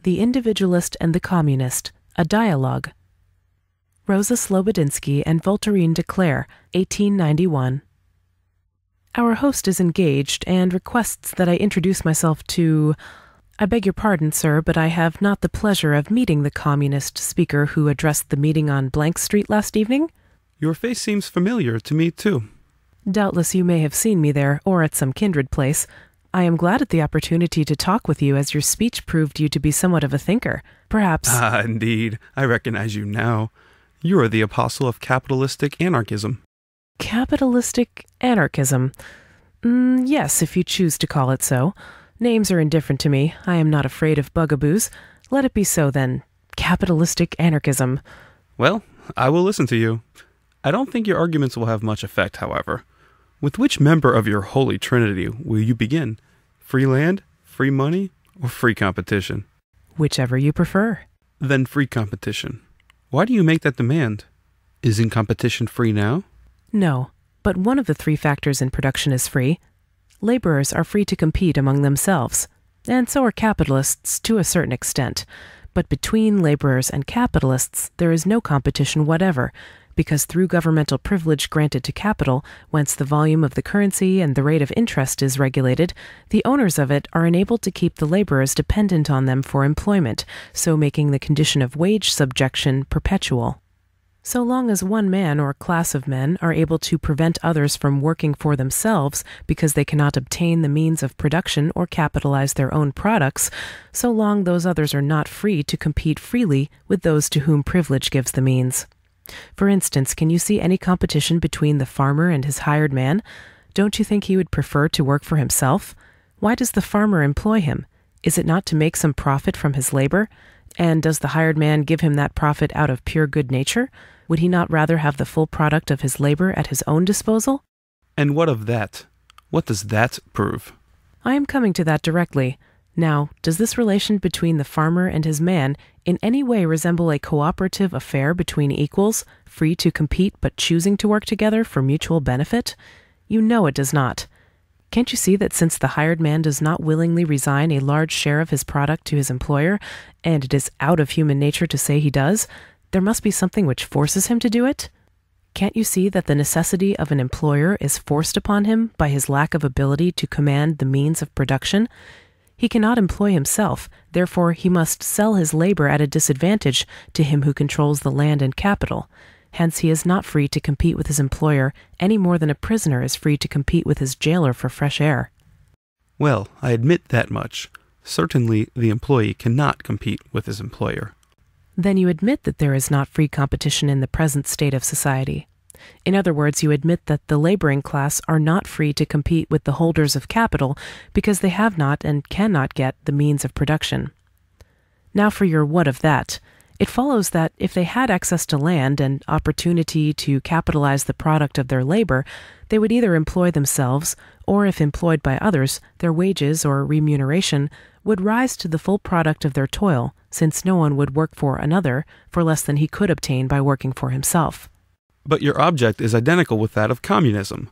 The Individualist and the Communist, a Dialogue. Rosa Slobodinsky and Voltairine de Cleyre, 1891. Our host is engaged and requests that I introduce myself to... I beg your pardon, sir, but I have not the pleasure of meeting the communist speaker who addressed the meeting on Blank Street last evening. Your face seems familiar to me, too. Doubtless you may have seen me there, or at some kindred place. I am glad at the opportunity to talk with you, as your speech proved you to be somewhat of a thinker. Perhaps... Ah, indeed. I recognize you now. You are the apostle of capitalistic anarchism. Capitalistic anarchism? Yes, if you choose to call it so. Names are indifferent to me. I am not afraid of bugaboos. Let it be so, then. Capitalistic anarchism. Well, I will listen to you. I don't think your arguments will have much effect, however. With which member of your holy trinity will you begin? Free land, free money, or free competition? Whichever you prefer. Then free competition. Why do you make that demand? Isn't competition free now? No, but one of the three factors in production is free. Laborers are free to compete among themselves, and so are capitalists to a certain extent. But between laborers and capitalists, there is no competition whatever, because through governmental privilege granted to capital, whence the volume of the currency and the rate of interest is regulated, the owners of it are enabled to keep the laborers dependent on them for employment, so making the condition of wage subjection perpetual. So long as one man or class of men are able to prevent others from working for themselves because they cannot obtain the means of production or capitalize their own products, so long those others are not free to compete freely with those to whom privilege gives the means. For instance, can you see any competition between the farmer and his hired man? Don't you think he would prefer to work for himself? Why does the farmer employ him? Is it not to make some profit from his labor? And does the hired man give him that profit out of pure good nature? Would he not rather have the full product of his labor at his own disposal? And what of that? What does that prove? I am coming to that directly. Now, does this relation between the farmer and his man in any way resemble a cooperative affair between equals, free to compete but choosing to work together for mutual benefit? You know it does not. Can't you see that since the hired man does not willingly resign a large share of his product to his employer, and it is out of human nature to say he does, there must be something which forces him to do it? Can't you see that the necessity of an employer is forced upon him by his lack of ability to command the means of production? He cannot employ himself, therefore he must sell his labor at a disadvantage to him who controls the land and capital. Hence he is not free to compete with his employer any more than a prisoner is free to compete with his jailer for fresh air. Well, I admit that much. Certainly the employee cannot compete with his employer. Then you admit that there is not free competition in the present state of society. In other words, you admit that the laboring class are not free to compete with the holders of capital because they have not and cannot get the means of production. Now for your what of that. It follows that if they had access to land and opportunity to capitalize the product of their labor, they would either employ themselves, or if employed by others, their wages or remuneration would rise to the full product of their toil, since no one would work for another for less than he could obtain by working for himself. But your object is identical with that of communism.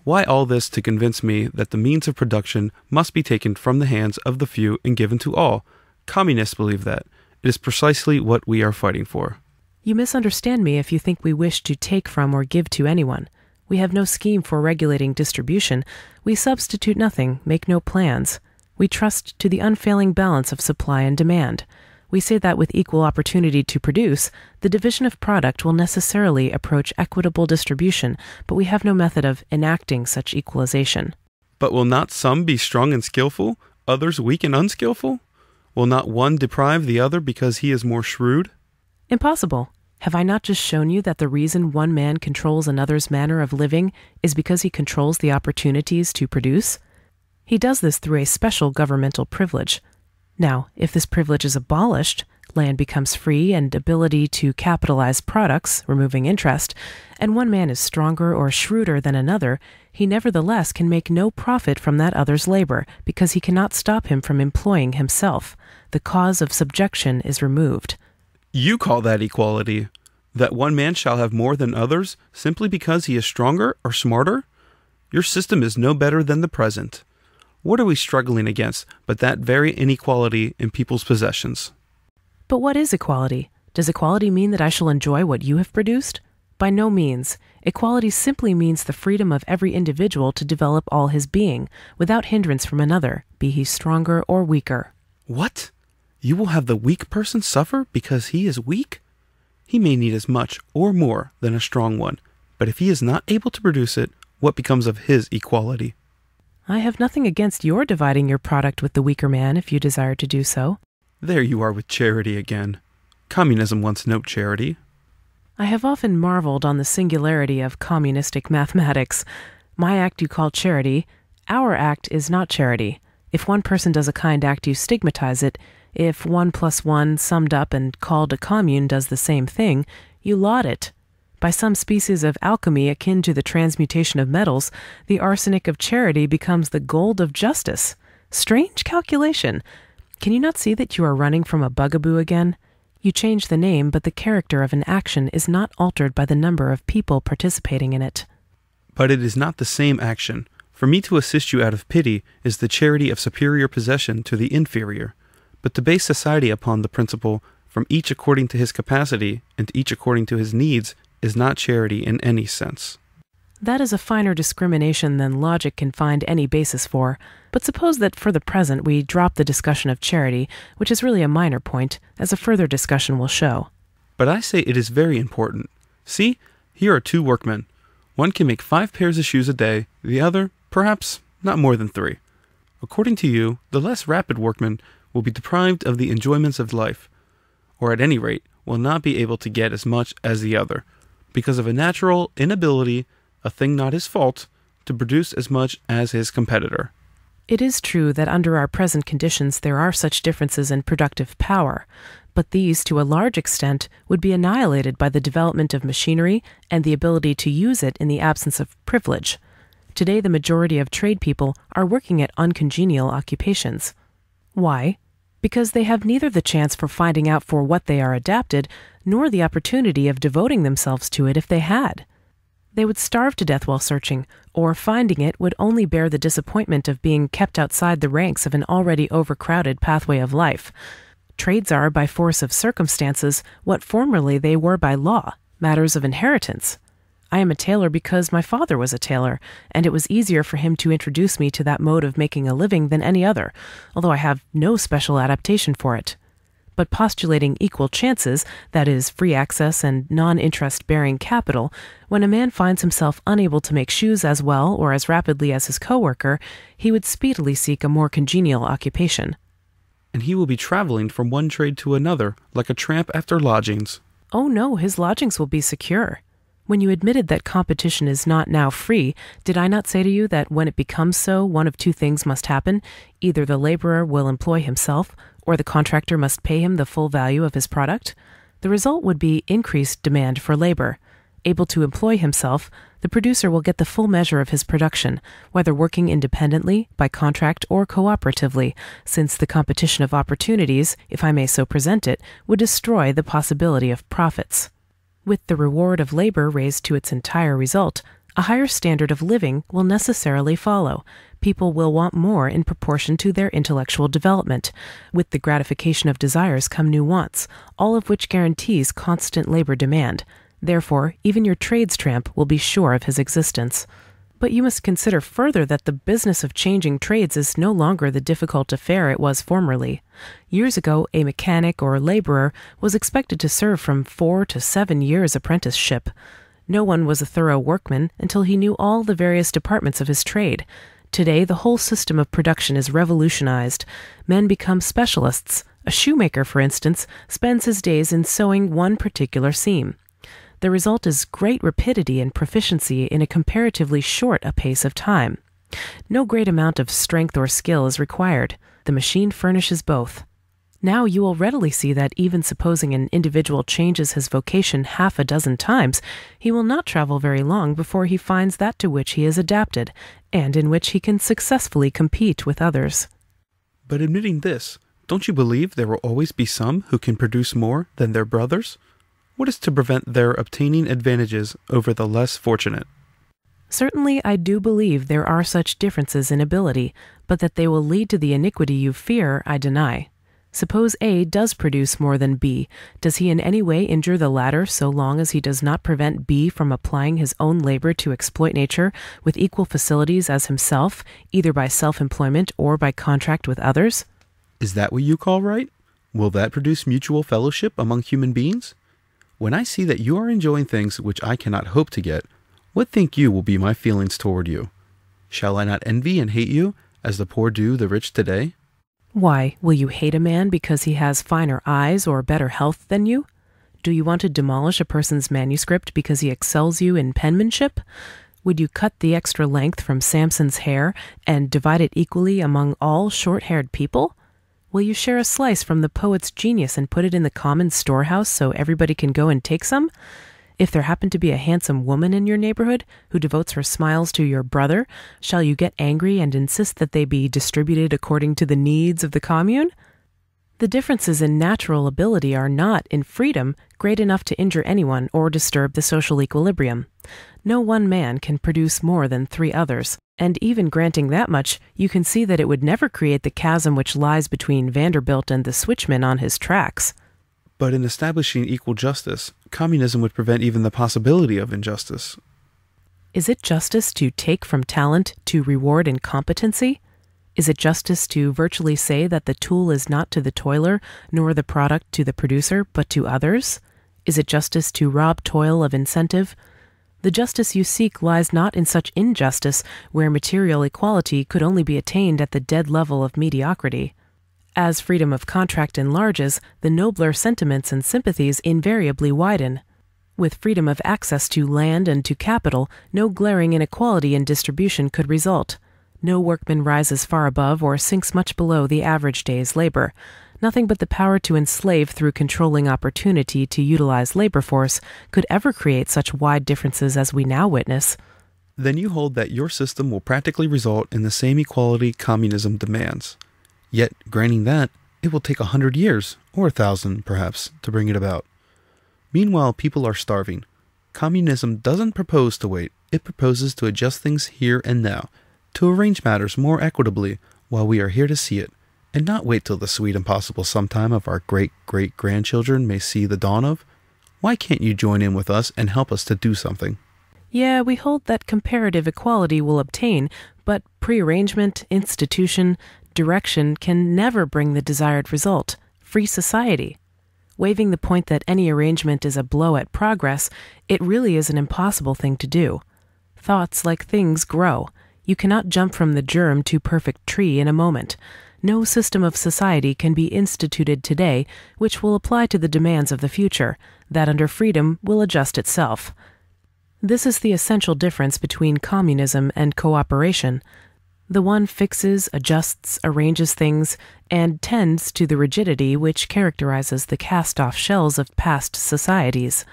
Why all this to convince me that the means of production must be taken from the hands of the few and given to all? Communists believe that. It is precisely what we are fighting for. You misunderstand me if you think we wish to take from or give to anyone. We have no scheme for regulating distribution. We substitute nothing, make no plans. We trust to the unfailing balance of supply and demand. We say that with equal opportunity to produce, the division of product will necessarily approach equitable distribution, but we have no method of enacting such equalization. But will not some be strong and skillful, others weak and unskillful? Will not one deprive the other because he is more shrewd? Impossible. Have I not just shown you that the reason one man controls another's manner of living is because he controls the opportunities to produce? He does this through a special governmental privilege. Now, if this privilege is abolished, land becomes free and ability to capitalize products, removing interest, and one man is stronger or shrewder than another, he nevertheless can make no profit from that other's labor, because he cannot stop him from employing himself. The cause of subjection is removed. You call that equality? That one man shall have more than others, simply because he is stronger or smarter? Your system is no better than the present. What are we struggling against but that very inequality in people's possessions? But what is equality? Does equality mean that I shall enjoy what you have produced? By no means. Equality simply means the freedom of every individual to develop all his being, without hindrance from another, be he stronger or weaker. What? You will have the weak person suffer because he is weak? He may need as much or more than a strong one, but if he is not able to produce it, what becomes of his equality? I have nothing against your dividing your product with the weaker man if you desire to do so. There you are with charity again. Communism wants no charity. I have often marveled on the singularity of communistic mathematics. My act you call charity. Our act is not charity. If one person does a kind act, you stigmatize it. If 1 + 1 summed up and called a commune does the same thing, you laud it. By some species of alchemy akin to the transmutation of metals, the arsenic of charity becomes the gold of justice. Strange calculation. Can you not see that you are running from a bugaboo again? You change the name, but the character of an action is not altered by the number of people participating in it. But it is not the same action. For me to assist you out of pity is the charity of superior possession to the inferior. But to base society upon the principle, from each according to his capacity, and each according to his needs, is not charity in any sense. That is a finer discrimination than logic can find any basis for. But suppose that for the present we drop the discussion of charity, which is really a minor point, as a further discussion will show. But I say it is very important. See, here are 2 workmen. One can make 5 pairs of shoes a day, the other, perhaps, not more than 3. According to you, the less rapid workman will be deprived of the enjoyments of life, or at any rate, will not be able to get as much as the other, because of a natural inability, a thing not his fault, to produce as much as his competitor. It is true that under our present conditions there are such differences in productive power, but these, to a large extent, would be annihilated by the development of machinery and the ability to use it in the absence of privilege. Today the majority of trade people are working at uncongenial occupations. Why? Because they have neither the chance for finding out for what they are adapted, nor the opportunity of devoting themselves to it if they had. They would starve to death while searching, or finding it would only bear the disappointment of being kept outside the ranks of an already overcrowded pathway of life. Trades are, by force of circumstances, what formerly they were by law, matters of inheritance. I am a tailor because my father was a tailor, and it was easier for him to introduce me to that mode of making a living than any other, although I have no special adaptation for it. But postulating equal chances, that is, free access and non-interest-bearing capital, when a man finds himself unable to make shoes as well or as rapidly as his co-worker, he would speedily seek a more congenial occupation. And he will be traveling from one trade to another, like a tramp after lodgings. Oh no, his lodgings will be secure. When you admitted that competition is not now free, did I not say to you that when it becomes so, one of 2 things must happen? Either the laborer will employ himself, or the contractor must pay him the full value of his product? The result would be increased demand for labor. Able to employ himself, the producer will get the full measure of his production, whether working independently, by contract, or cooperatively, since the competition of opportunities, if I may so present it, would destroy the possibility of profits. With the reward of labor raised to its entire result, a higher standard of living will necessarily follow. People will want more in proportion to their intellectual development. With the gratification of desires come new wants, all of which guarantees constant labor demand. Therefore, even your trades tramp will be sure of his existence. But you must consider further that the business of changing trades is no longer the difficult affair it was formerly. Years ago, a mechanic or laborer was expected to serve from 4 to 7 years' apprenticeship. No one was a thorough workman until he knew all the various departments of his trade. Today, the whole system of production is revolutionized. Men become specialists. A shoemaker, for instance, spends his days in sewing one particular seam. The result is great rapidity and proficiency in a comparatively short pace of time. No great amount of strength or skill is required. The machine furnishes both. Now you will readily see that even supposing an individual changes his vocation 6 times, he will not travel very long before he finds that to which he is adapted, and in which he can successfully compete with others. But admitting this, don't you believe there will always be some who can produce more than their brothers? What is to prevent their obtaining advantages over the less fortunate? Certainly I do believe there are such differences in ability, but that they will lead to the iniquity you fear, I deny. Suppose A does produce more than B. Does he in any way injure the latter so long as he does not prevent B from applying his own labor to exploit nature with equal facilities as himself, either by self-employment or by contract with others? Is that what you call right? Will that produce mutual fellowship among human beings? When I see that you are enjoying things which I cannot hope to get, what think you will be my feelings toward you? Shall I not envy and hate you, as the poor do the rich today? Why, will you hate a man because he has finer eyes or better health than you? Do you want to demolish a person's manuscript because he excels you in penmanship? Would you cut the extra length from Samson's hair and divide it equally among all short-haired people? Will you share a slice from the poet's genius and put it in the common storehouse so everybody can go and take some? If there happen to be a handsome woman in your neighborhood who devotes her smiles to your brother, shall you get angry and insist that they be distributed according to the needs of the commune? The differences in natural ability are not, in freedom, great enough to injure anyone or disturb the social equilibrium. No one man can produce more than 3 others, and even granting that much, you can see that it would never create the chasm which lies between Vanderbilt and the switchman on his tracks. But in establishing equal justice, communism would prevent even the possibility of injustice. Is it justice to take from talent to reward incompetency? Is it justice to virtually say that the tool is not to the toiler, nor the product to the producer, but to others? Is it justice to rob toil of incentive? The justice you seek lies not in such injustice where material equality could only be attained at the dead level of mediocrity. As freedom of contract enlarges, the nobler sentiments and sympathies invariably widen. With freedom of access to land and to capital, no glaring inequality in distribution could result. No workman rises far above or sinks much below the average day's labor. Nothing but the power to enslave through controlling opportunity to utilize labor force could ever create such wide differences as we now witness. Then you hold that your system will practically result in the same equality communism demands. Yet, granting that, it will take 100 years, or 1,000 perhaps, to bring it about. Meanwhile, people are starving. Communism doesn't propose to wait, it proposes to adjust things here and now, to arrange matters more equitably while we are here to see it, and not wait till the sweet impossible sometime of our great-great-grandchildren may see the dawn of. Why can't you join in with us and help us to do something? Yeah, we hold that comparative equality will obtain, but prearrangement, institution, direction can never bring the desired result, free society. Waiving the point that any arrangement is a blow at progress, it really is an impossible thing to do. Thoughts, like things, grow. You cannot jump from the germ to perfect tree in a moment. No system of society can be instituted today which will apply to the demands of the future, that under freedom will adjust itself. This is the essential difference between communism and cooperation. The one fixes, adjusts, arranges things, and tends to the rigidity which characterizes the cast-off shells of past societies.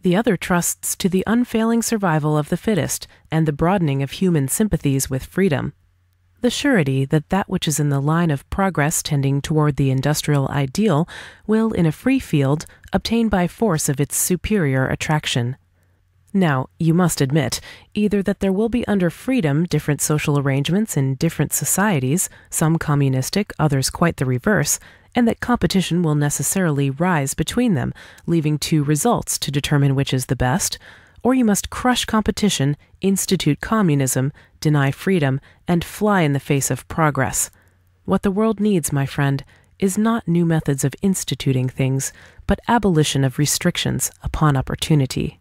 The other trusts to the unfailing survival of the fittest and the broadening of human sympathies with freedom. The surety that that which is in the line of progress tending toward the industrial ideal will, in a free field, obtain by force of its superior attraction. Now, you must admit, either that there will be under freedom different social arrangements in different societies, some communistic, others quite the reverse, and that competition will necessarily rise between them, leaving 2 results to determine which is the best, or you must crush competition, institute communism, deny freedom, and fly in the face of progress. What the world needs, my friend, is not new methods of instituting things, but abolition of restrictions upon opportunity.